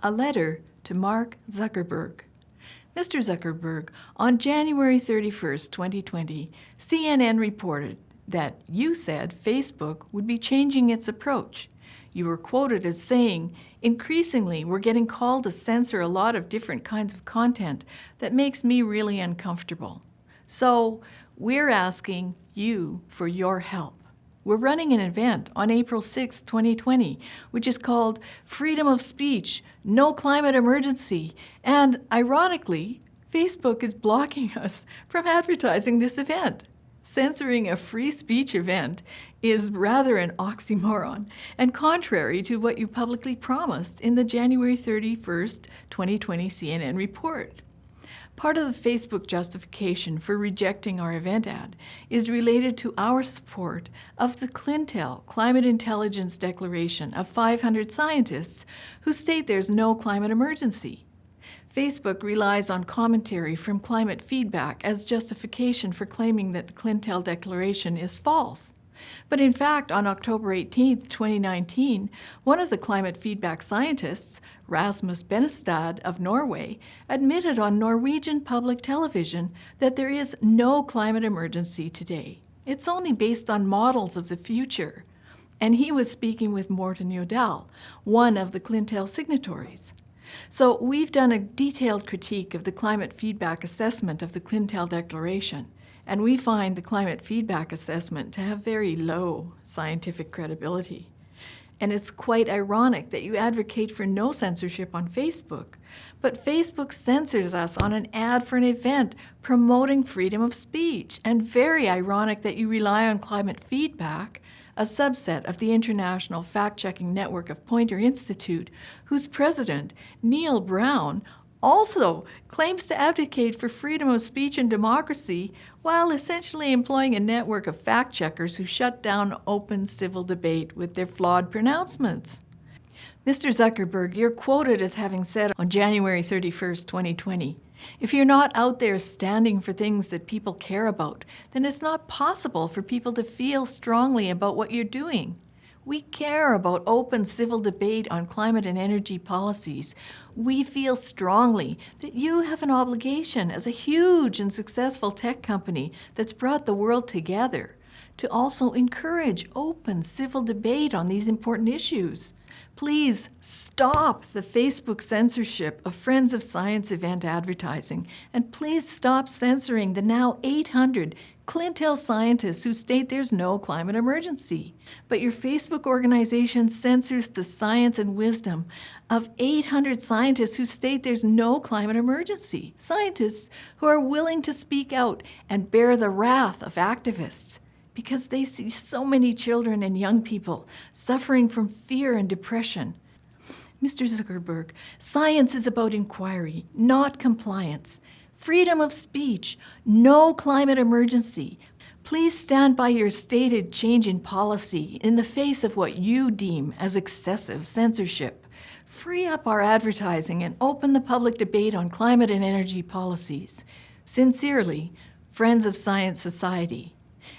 A letter to Mark Zuckerberg. Mr. Zuckerberg, on January 31st, 2020, CNN reported that you said Facebook would be changing its approach. You were quoted as saying, "Increasingly, we're getting called to censor a lot of different kinds of content that makes me really uncomfortable. So, we're asking you for your help." We're running an event on April 6, 2020, which is called Freedom of Speech, No Climate Emergency. And ironically, Facebook is blocking us from advertising this event. Censoring a free speech event is rather an oxymoron and contrary to what you publicly promised in the January 31st, 2020 CNN report. Part of the Facebook justification for rejecting our event ad is related to our support of the Clintel Climate Intelligence Declaration of 500 scientists who state there's no climate emergency. Facebook relies on commentary from climate feedback as justification for claiming that the Clintel Declaration is false. But in fact, on October 18, 2019, one of the climate feedback scientists, Rasmus Benestad of Norway, admitted on Norwegian public television that there is no climate emergency today. It's only based on models of the future. And he was speaking with Morten Jodal, one of the Clintel signatories. So we've done a detailed critique of the climate feedback assessment of the Clintel Declaration. And we find the climate feedback assessment to have very low scientific credibility. And it's quite ironic that you advocate for no censorship on Facebook, but Facebook censors us on an ad for an event promoting freedom of speech. And very ironic that you rely on climate feedback, a subset of the international fact-checking network of Poynter Institute, whose president, Neil Brown, also claims to advocate for freedom of speech and democracy while essentially employing a network of fact-checkers who shut down open civil debate with their flawed pronouncements. Mr. Zuckerberg, you're quoted as having said on January 31st, 2020, "If you're not out there standing for things that people care about, then it's not possible for people to feel strongly about what you're doing. We care about open civil debate on climate and energy policies. We feel strongly that you have an obligation as a huge and successful tech company that's brought the world together to also encourage open civil debate on these important issues. Please stop the Facebook censorship of Friends of Science event advertising, and please stop censoring the now 800 Clintel scientists who state there's no climate emergency. But your Facebook organization censors the science and wisdom of 800 scientists who state there's no climate emergency. Scientists who are willing to speak out and bear the wrath of activists because they see so many children and young people suffering from fear and depression. Mr. Zuckerberg, science is about inquiry, not compliance. Freedom of speech, no climate emergency. Please stand by your stated change in policy in the face of what you deem as excessive censorship. Free up our advertising and open the public debate on climate and energy policies. Sincerely, Friends of Science Society.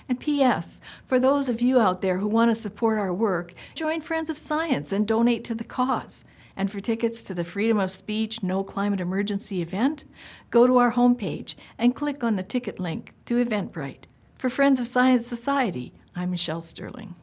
And P.S., for those of you out there who want to support our work, join Friends of Science and donate to the cause. And for tickets to the Freedom of Speech, No Climate Emergency event, go to our homepage and click on the ticket link to Eventbrite. For Friends of Science Society, I'm Michelle Sterling.